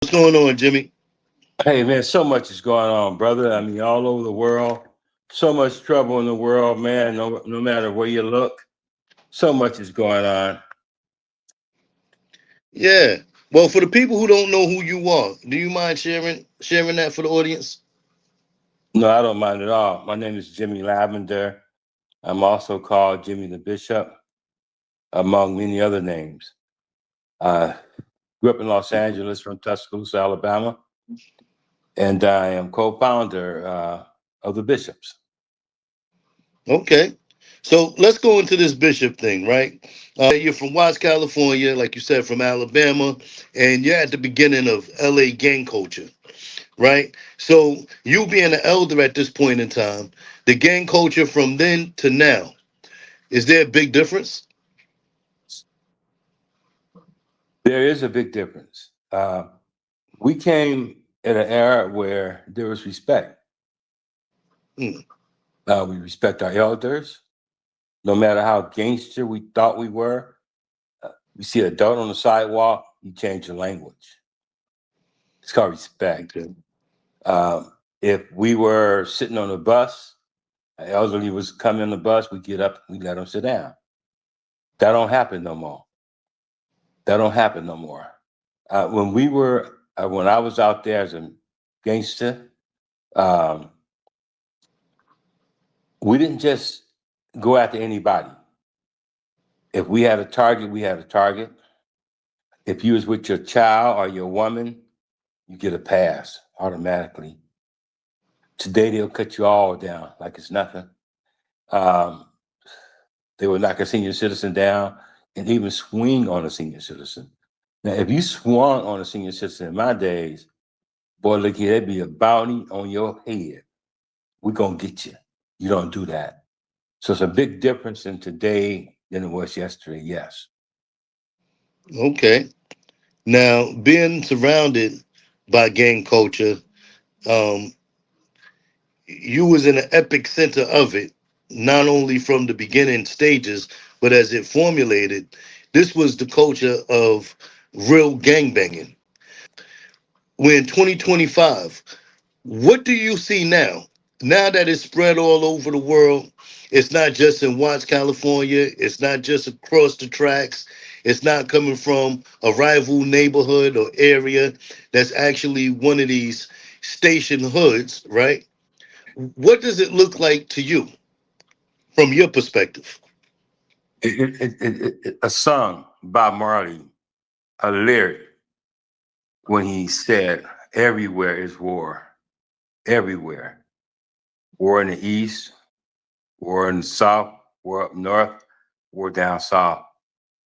What's going on, Jimmy? Hey man, so much is going on, brother. I mean, all over the world, so much trouble in the world, man. No matter where you look, so much is going on. Yeah. Well, for the people who don't know who you are, do you mind sharing that for the audience? No, I don't mind at all. My name is Jimmy Lavender. I'm also called Jimmy the Bishop, among many other names. I grew up in Los Angeles from Tuscaloosa, Alabama, and I am co-founder of the Bishops. Okay. So let's go into this bishop thing, right? You're from Watts, California, like you said, from Alabama, and you're at the beginning of LA gang culture, right? So you being an elder at this point in time, the gang culture from then to now, is there a big difference? There is a big difference. We came at an era where there was respect. Mm, We respect our elders, no matter how gangster we thought we were. You see an adult on the sidewalk, you change your language. It's called respect. okay. If we were sitting on a bus, an elderly was coming on the bus, we get up, we let them sit down. That don't happen no more. That don't happen no more. When I was out there as a gangster, um, we didn't just go after anybody. If we had a target, we had a target. If you was with your child or your woman, you get a pass automatically. Today they'll cut you all down like it's nothing. Um, they will knock a senior citizen down and even swing on a senior citizen. Now, if you swung on a senior citizen in my days, boy, look here, there'd be a bounty on your head. We're gonna get you. You don't do that. So it's a big difference in today than it was yesterday. Yes. Okay. Now, being surrounded by gang culture, um, you was in the epic center of it, not only from the beginning stages, but as it formulated. This was the culture of real gangbanging. We're in 2025. What do you see now? Now that it's spread all over the world, it's not just in Watts, California. It's not just across the tracks. It's not coming from a rival neighborhood or area. That's actually one of these station hoods, right? What does it look like to you from your perspective? A song, Bob Marley, a lyric when he said, everywhere is war. Everywhere. War in the east, war in the south, war up north, war down south.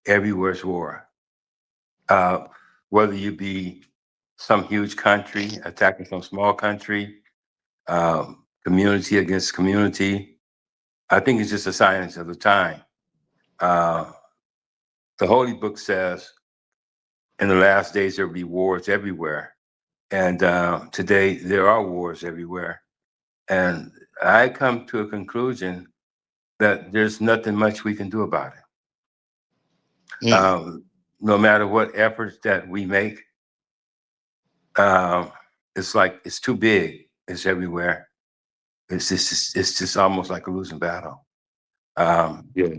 Everywhere's war. Uh, whether you be some huge country attacking some small country, community against community, I think it's just a science of the time. Uh, the Holy Book says in the last days there will be wars everywhere. And today there are wars everywhere. And I come to a conclusion that there's nothing much we can do about it. Mm, No matter what efforts that we make, um, it's like it's too big. It's everywhere. It's just almost like a losing battle. Um, yeah.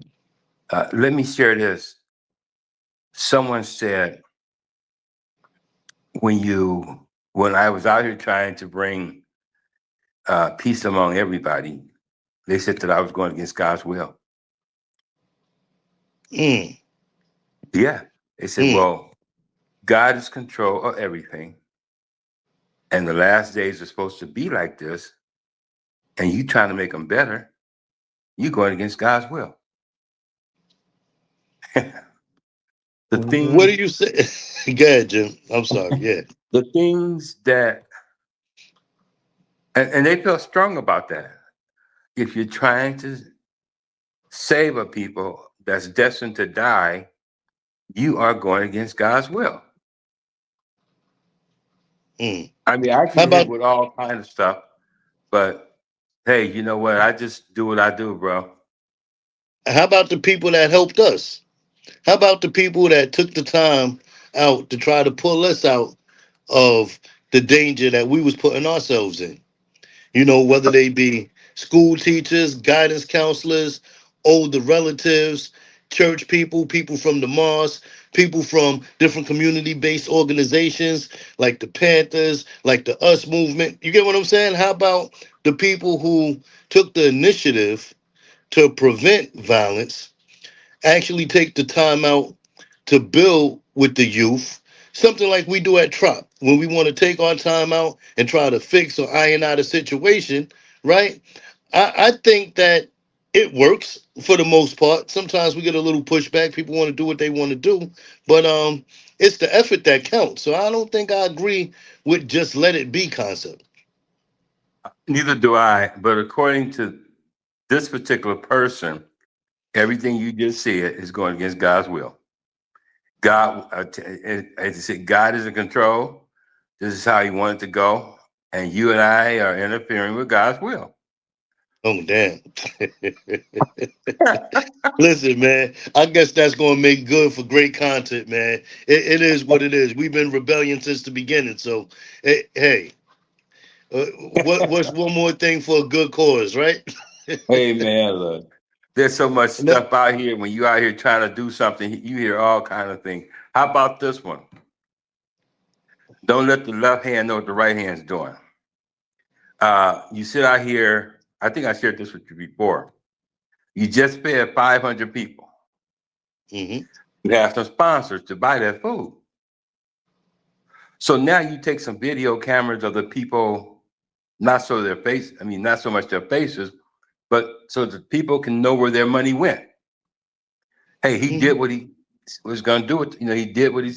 let me share this. Someone said when you when I was out here trying to bring peace among everybody, they said that I was going against God's will. Mm, Yeah, they said, mm. well, God is control of everything, and the last days are supposed to be like this, and you trying to make them better, you going against God's will. the What do things, you say? Go ahead, Jim. I'm sorry. Yeah. the things that, and they feel strong about that. If you're trying to save a people that's destined to die, you are going against God's will. Mm. I mean, I How get hit about with all kind of stuff, but hey, you know what? I just do what I do, bro. how about the people that helped us? How about the people that took the time out to try to pull us out of the danger that we was putting ourselves in. Whether they be school teachers, guidance counselors, older relatives, church people, people from the mosque, people from different community-based organizations like the Panthers, like the Us movement. You get what I'm saying? How about the people who took the initiative to prevent violence, actually take the time out to build with the youth, something like we do at Trop when we want to take our time out and try to fix or iron out a situation, right? I think that it works for the most part. Sometimes we get a little pushback. People want to do what they want to do, but it's the effort that counts. So I don't think I agree with just let it be concept. Neither do I. But according to this particular person, everything you just said is going against God's will. God, as you said, God is in control. This is how He wanted to go, and you and I are interfering with God's will. Oh damn. Listen, man, I guess that's going to make good for great content, man. It is what it is. We've been rebellion since the beginning. So, hey, what's one more thing for a good cause, right? Hey man, look, there's so much No, stuff out here. When you out here trying to do something, you hear all kind of things. How about this one? Don't let the left hand know what the right hand's doing. You sit out here. I think I shared this with you before. You just fed 500 people. hmm You have some sponsors to buy that food. So now you take some video cameras of the people, not so their face. I mean, not so much their faces, but so that people can know where their money went. Hey, he did hmm what he was going to do. It. He did what he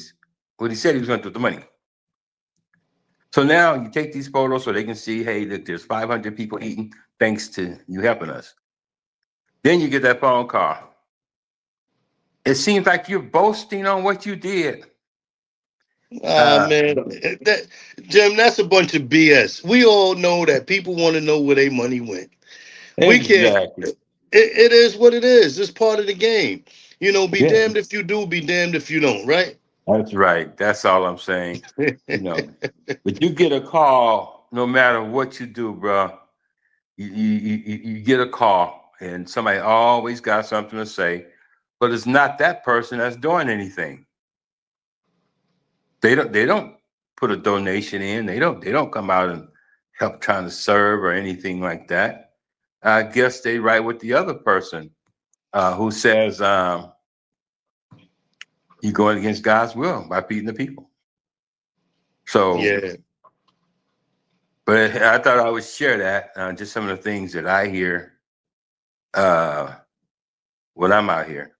said he was going to do with the money. So now you take these photos so they can see, hey, that there's 500 people eating thanks to you helping us. Then you get that phone call. It seems like you're boasting on what you did. Ah, Uh, man, that Jim, that's a bunch of BS. We all know that people want to know where their money went. We can't. exactly. It is what it is. It's part of the game. Be Yeah, damned if you do, be damned if you don't, right? that's right. That's all I'm saying. You know, but you get a call no matter what you do, bro. You get a call, and somebody always got something to say, but it's not that person that's doing anything. They don't put a donation in. They don't come out and help trying to serve or anything like that. I guess they right with the other person who says you're going against God's will by feeding the people. So, Yeah. but I thought I would share that just some of the things that I hear uh, when I'm out here.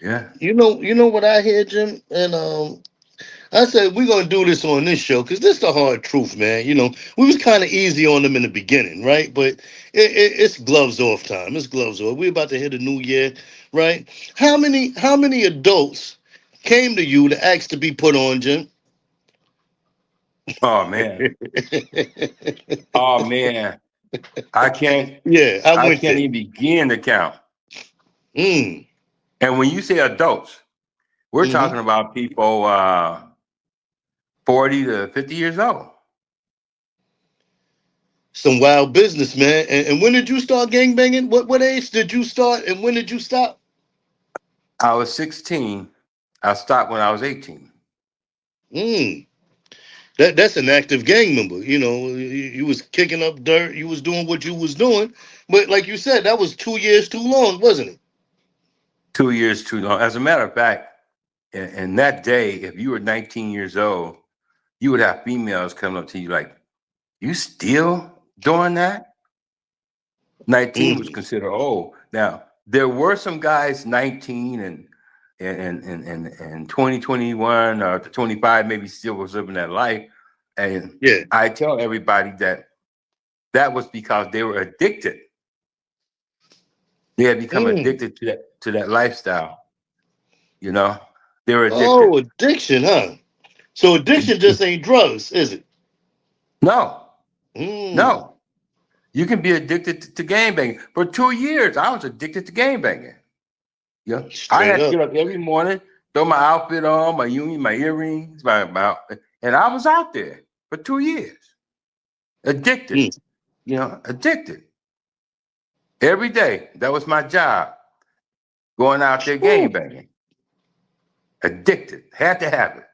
Yeah. You know what I hear, Jim, and I said we're gonna do this on this show because this is the hard truth, man. We was kind of easy on them in the beginning, right? But it's gloves off time. It's gloves off. We're about to hit a new year, right? How many adults came to you to ask to be put on, Jim? Oh man. Oh man. I can't. Yeah, I I went can't there. even begin to count. Mm, And when you say adults, we're hmm talking about people 40 to 50 years old. Some wild business, man. And when did you start gangbanging? What age did you start, and when did you stop? I was 16. I stopped when I was 18. Mm. That's an active gang member. You was kicking up dirt. You was doing what you was doing, but like you said, that was 2 years too long, wasn't it? 2 years too long. As a matter of fact, in that day, if you were 19 years old, you would have females coming up to you like, "You still doing that?" 19 was Mm. considered old. Now, there were some guys 19 and 2021 or 25 maybe still was living that life. And Yeah. I tell everybody that that was because they were addicted. They had become Mm. addicted to that lifestyle. You know, they were addicted. Oh, addiction, huh? So addiction just ain't drugs, is it? No, Mm. no. You can be addicted to game banging. For 2 years, I was addicted to game banging. Yeah, I Straight had to up. get up every morning, throw my outfit on, my union, my earrings, my And I was out there for 2 years, addicted, Mm. addicted every day. That was my job, going out there Whew. gang banging, addicted, had to have it.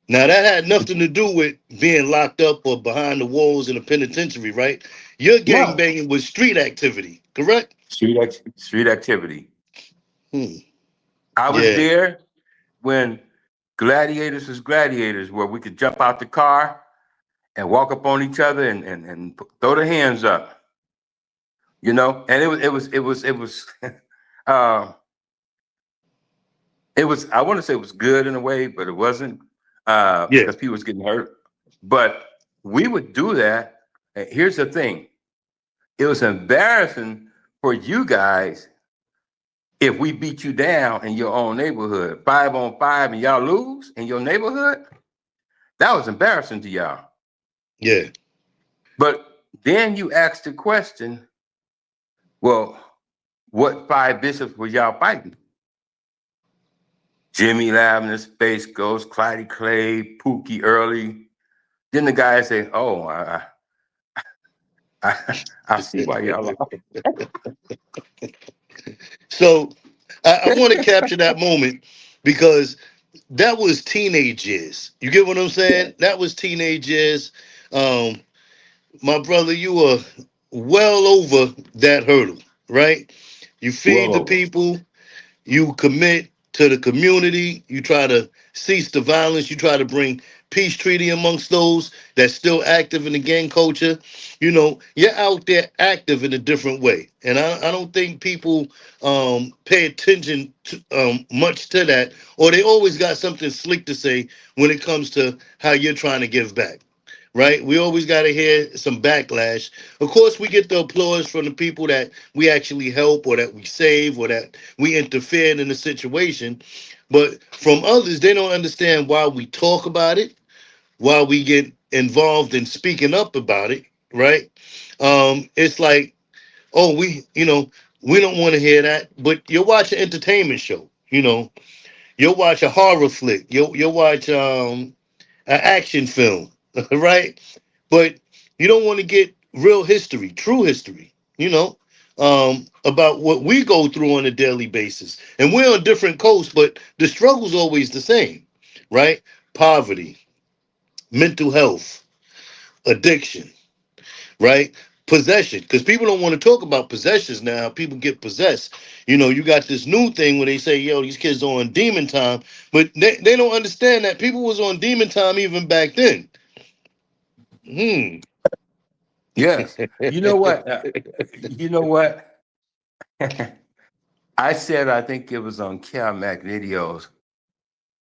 Now that had nothing to do with being locked up or behind the walls in a penitentiary, right? Your gang No, banging was street activity, correct? street activity. Hmm. I was Yeah, there when gladiators was gladiators, where we could jump out the car and walk up on each other and throw the hands up, and it was uh, it was, I want to say it was good in a way, but it wasn't, yeah, because people was getting hurt. But we would do that. And here's the thing: it was embarrassing for you guys if we beat you down in your own neighborhood, 5-on-5, and y'all lose in your neighborhood. That was embarrassing to y'all. yeah. But then you ask the question, well, what five bishops were y'all fighting? Jimmy Lavender, Space Ghost, Clyde Clay, Pookie Early. Then the guy say, "Oh, I see why y'all lost." So I want to capture that moment because that was teenage years. You get what I'm Yeah, saying? That was teenage years. Um, my brother, you were well over that hurdle, right? You feed well the over. people, you commit to the community, you try to cease the violence, you try to bring peace treaty amongst those that's still active in the gang culture. You're out there active in a different way. And I don't think people pay attention much to that, or they always got something slick to say when it comes to how you're trying to give back, right? We always got to hear some backlash. Of course, we get the applause from the people that we actually help or that we save or that we interfered in the situation. But from others, they don't understand why we talk about it, why we get involved in speaking up about it, right? It's like, oh, we don't want to hear that, but you'll watch an entertainment show, you'll watch a horror flick, you'll watch an action film, right? But you don't want to get real history, true history, about what we go through on a daily basis. And we're on different coasts, but the struggle's always the same, right? Poverty, mental health, addiction, right? Possession, because people don't want to talk about possessions now. People get possessed. You got this new thing where they say, yo, these kids are on demon time, but they don't understand that people was on demon time even back then. Hmm. Yes. You know what? You know what? I said, I think it was on Cal Mac videos.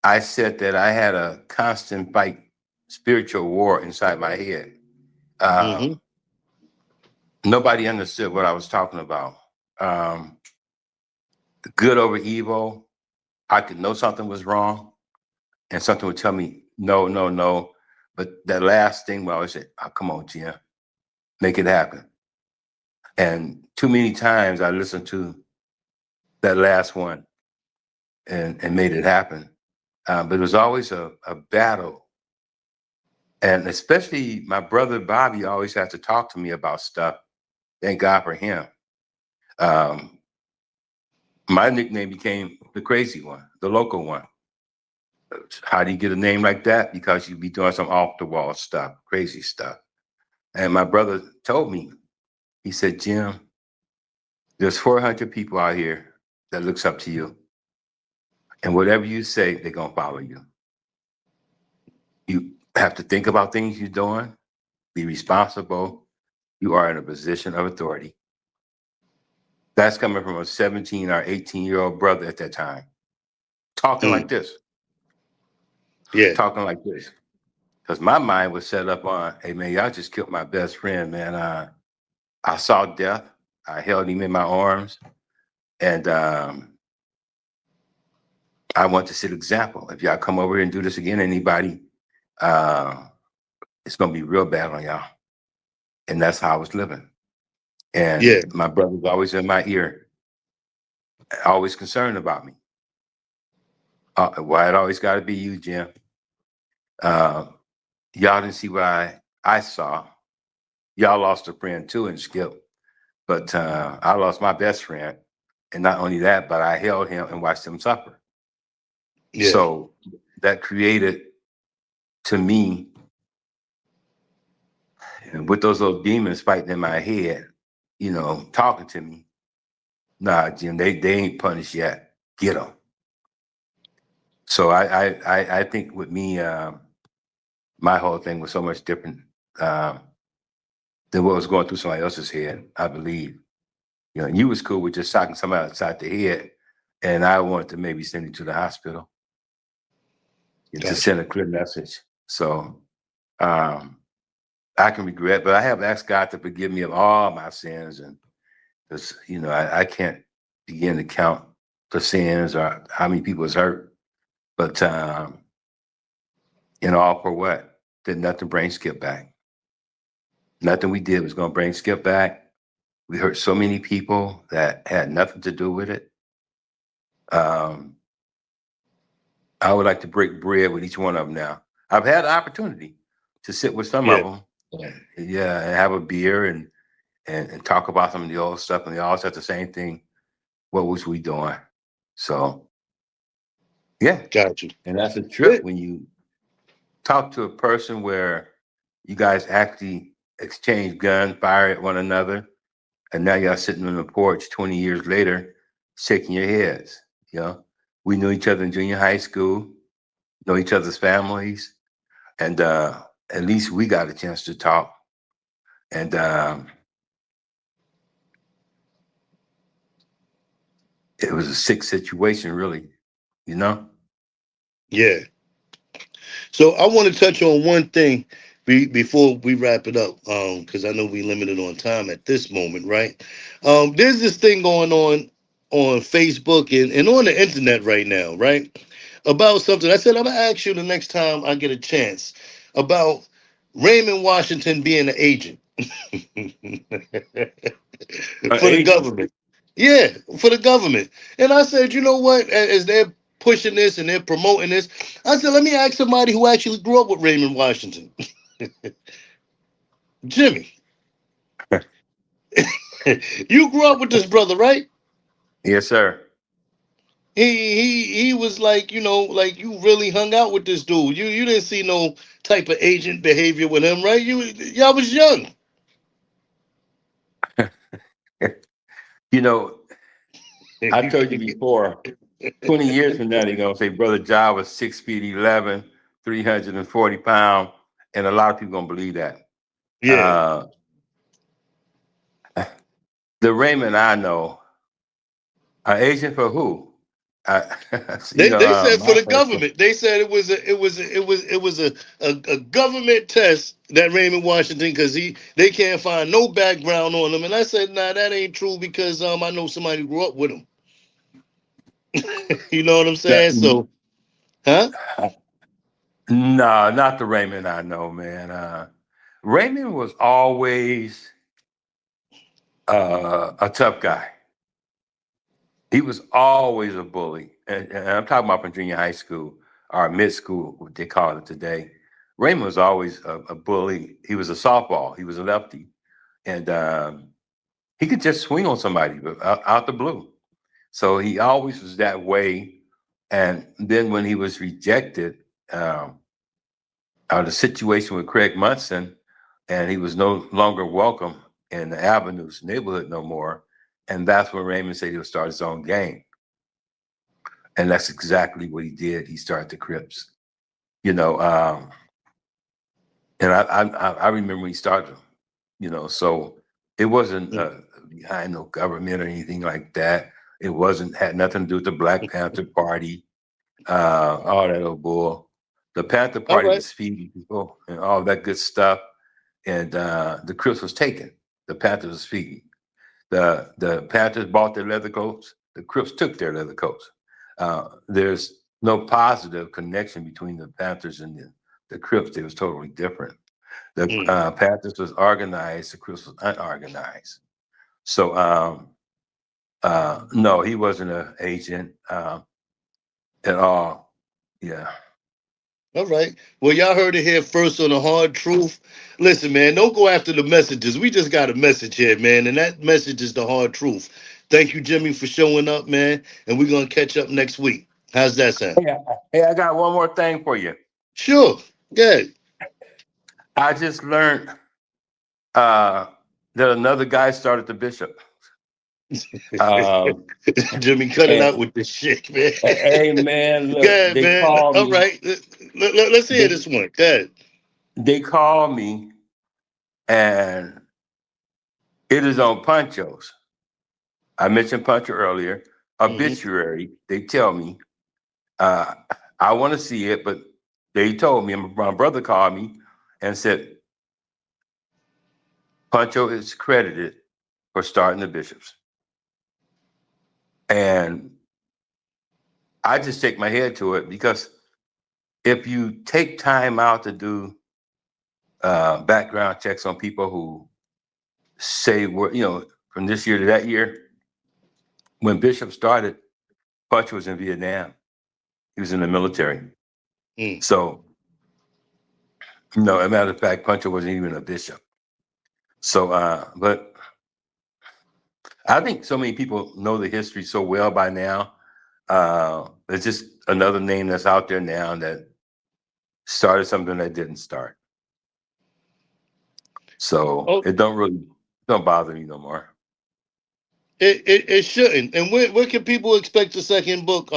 I said that I had a constant fight, spiritual war inside my head. Hmm. Um, Nobody understood what I was talking about. Um, Good over evil. I could know something was wrong, and something would tell me, no, no, no. But that last thing, well, I always say, oh, come on, Jim, make it happen. And too many times I listened to that last one and made it happen. But it was always a battle. And especially my brother Bobby always had to talk to me about stuff. Thank God for him. Um, my nickname became the crazy one, the local one. How do you get a name like that? Because you be doing some off the wall stuff, crazy stuff. And my brother told me, he said, Jim, there's 400 people out here that looks up to you. And whatever you say, they're going to follow you. You have to think about things you're doing, be responsible. You are in a position of authority. That's coming from a 17 or 18-year-old brother at that time, talking like Mm. this, Yeah, talking like this. Because my mind was set up on, hey, man, y'all just killed my best friend, man. I saw death. I held him in my arms. And I want to set an example. If y'all come over here and do this again, anybody, uh, it's going to be real bad on y'all. And that's how I was living. yeah, And my brother was always in my ear, always concerned about me. Why it always got to be you, Jim? Uh, y'all didn't see what I saw. Y'all lost a friend too in Skip, but I lost my best friend, and not only that, but I held him and watched him suffer. Yeah. So that created to me, with those little demons fighting in my head, talking to me. Nah, Jim, they ain't punished yet. Get them. So I think with me, my whole thing was so much different um, than what was going through somebody else's head. I believe, you was cool with just shocking somebody outside the head, and I wanted to maybe send you to the hospital and to Got you. send a clear message. So um, I can regret, but I have asked God to forgive me of all my sins, and because I can't begin to count the sins or how many people was hurt. But all for what? Did nothing bring Skip back. Nothing we did was going to bring Skip back. We hurt so many people that had nothing to do with it. Um, I would like to break bread with each one of them now. I've had the opportunity to sit with some of Yeah. them, yeah, and have a beer and talk about some of the old stuff, and they all said the same thing. What was we doing? So yeah, Got you. and that's a trip It, when you talk to a person where you guys actually exchange guns, fire at one another, and now y'all sitting on the porch 20 years later, shaking your heads. You know, we knew each other in junior high school, know each other's families, and at least we got a chance to talk. And it was a sick situation, really. You know. yeah. So I want to touch on one thing before we wrap it up, because I know we limited on time at this moment, right? There's this thing going on Facebook and on the internet right now, right? About something. I said I'm gonna ask you the next time I get a chance about Raymond Washington being an agent An for the agent. government. Yeah, for the government. And I said, you know what? As they're pushing this and they're promoting this, I said, let me ask somebody who actually grew up with Raymond Washington. Jimmy, you grew up with this brother, right? Yes, sir. He was like, like you really hung out with this dude. You didn't see no type of agent behavior with him, right? Y'all was young. You know, I told you before, 20 years from now, they're going to say Brother John was 6 feet 11, 340 pounds. And a lot of people going to believe that. Yeah. Uh, the Raymond I know, an agent for who? I, They said for my the question. government. They said it was a government test that Raymond Washington because they can't find no background on him. And I said, nah, that ain't true because I know somebody who grew up with him. You know what I'm That, saying? So, huh? no, not the Raymond I know, man. Raymond was always a tough guy. He was always a bully. And I'm talking about from junior high school or mid school, what they call it today. Raymond was always a bully. He was a softball. He was a lefty. And he could just swing on somebody out the blue. So he always was that way. And then when he was rejected, um, out of the situation with Craig Munson, and he was no longer welcome in the Avenues neighborhood no more. And that's when Raymond said he would start his own gang. And that's exactly what he did. He started the Crips, you know. And I remember when he started, so it wasn't Mm, behind no government or anything like that. It wasn't had nothing to do with the Black Panther Party, all that old bull. The Panther all Party right. was feeding people and all that good stuff, and the Crips was taken. The Panthers was feeding. The Panthers bought their leather coats. The Crips took their leather coats. There's no positive connection between the Panthers and the Crips. It was totally different. The Mm, Panthers was organized. The Crips was unorganized. So no, he wasn't an agent at all. Yeah. All right. Well, y'all heard it here first on the hard truth. Listen, man, don't go after the messages. We just got a message here, man, and that message is the hard truth. Thank you, Jimmy, for showing up, man, and we're gonna catch up next week. How's that sound? Yeah. Hey, I got one more thing for you. Sure. Good. I just learned uh, that another guy started the bishop. Um, Jimmy, cut it out and with this shit, man. hey, man, look, Good, they man. called All me. right. Let's hear They this one. Good. they called me, and it is on Ponchos. I mentioned Puncher earlier. Mm-hmm. Obituary. They tell me uh, I want to see it, but they told me. My brother called me and said Pancho is credited for starting the bishops, and I just take my head to it because if you take time out to do background checks on people who say from this year to that year, when Bishop started, Punch was in Vietnam. He was in the military. Mm. So, no, as a matter of fact, Puncher wasn't even a bishop. So, but I think so many people know the history so well by now. It's just another name that's out there now that started something that didn't start. So Oh, it don't bother me no more. it shouldn't. And where can people expect the second book?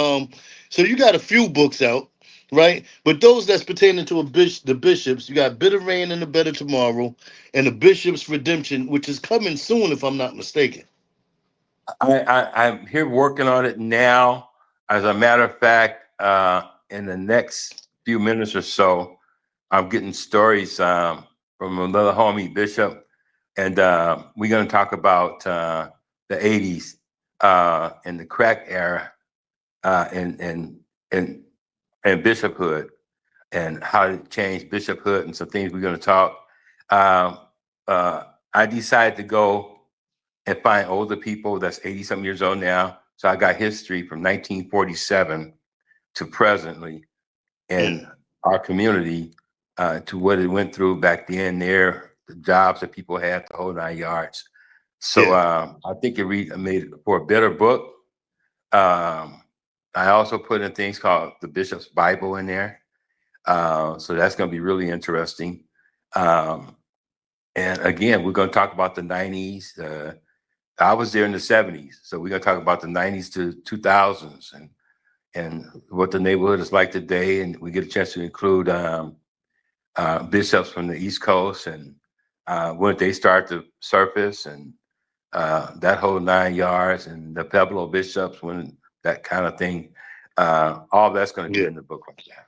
So you got a few books out, right? But those that's pertaining to the bishops, you got Bitter Rain and the Better Tomorrow, and the Bishop's Redemption, which is coming soon, if I'm not mistaken. I'm here working on it now. As a matter of fact, in the next few minutes or so, I'm getting stories from another homie, Bishop, and we're going to talk about the '80s and the crack era uh, and and and and bishophood and how it changed bishophood and some things we're going to talk. Um, uh, I decided to go and find older people that's 80 something years old now. So I got history from 1947 to presently Mm. in our community to what it went through back then there, the jobs that people had, the whole 9 yards. So Yeah, I think it made for a better book. Um, I also put in things called the Bishop's Bible in there. So that's going to be really interesting. Um, and again, we're going to talk about the 90s. I was there in the 70s. So we're going to talk about the 90s to 2000s and what the neighborhood is like today. And we get a chance to include bishops from the East Coast and when they start to surface and that whole 9 yards and the Pueblo bishops, when that kind of thing. All that's going to be yeah. in the book right now.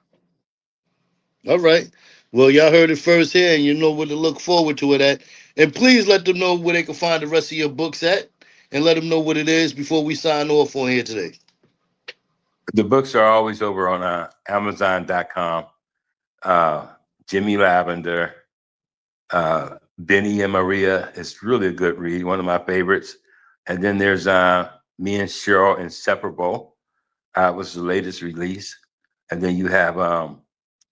All right. Well, y'all heard it first here, and you know where to look forward to it at. And please let them know where they can find the rest of your books at, and let them know what it is before we sign off on here today. The books are always over on Amazon.com. Uh, Jimmy Lavender, Benny and Maria is really a good read, one of my favorites. And then there's Me and Cheryl Inseparable, was the latest release. And then you have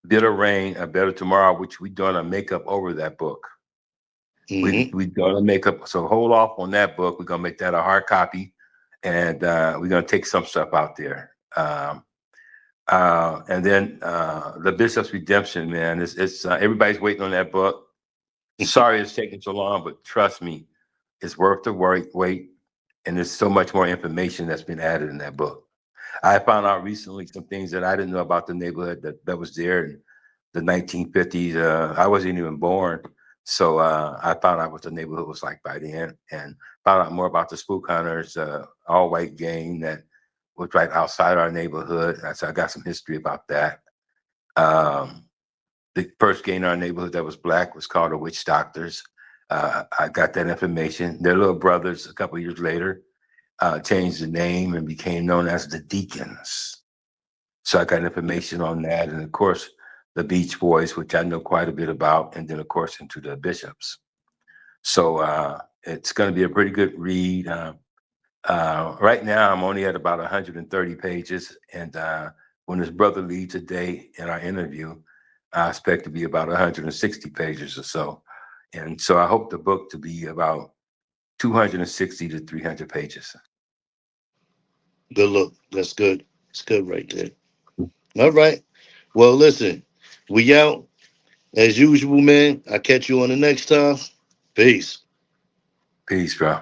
Bitter Rain, A Better Tomorrow, which we done a makeup over that book. We Mm-hmm. we done a makeup, so hold off on that book. We're gonna make that a hard copy, and we're gonna take some stuff out there. And then the Bishop's Redemption, man, it's everybody's waiting on that book. Sorry it's taking so long, but trust me, it's worth the wait. And there's so much more information that's been added in that book. I found out recently some things that I didn't know about the neighborhood that was there in the 1950s. I wasn't even born. So I found out what the neighborhood was like by then and found out more about the Spook Hunters, all white gang that was right outside our neighborhood. So I got some history about that. Um, the first gang in our neighborhood that was black was called the Witch Doctors. I got that information. Their little brothers, a couple of years later, changed the name and became known as the Deacons. So I got information on that. And of course, the Beach Boys, which I know quite a bit about. And then, of course, into the Bishops. So it's going to be a pretty good read. Right now, I'm only at about 130 pages. And when his brother leaves today in our interview, I expect to be about 160 pages or so. And so I hope the book to be about 260 to 300 pages. Good look. That's good. It's good right there. All right. Well, listen, we out as usual, man. I catch you on the next time. Peace. Peace, bro.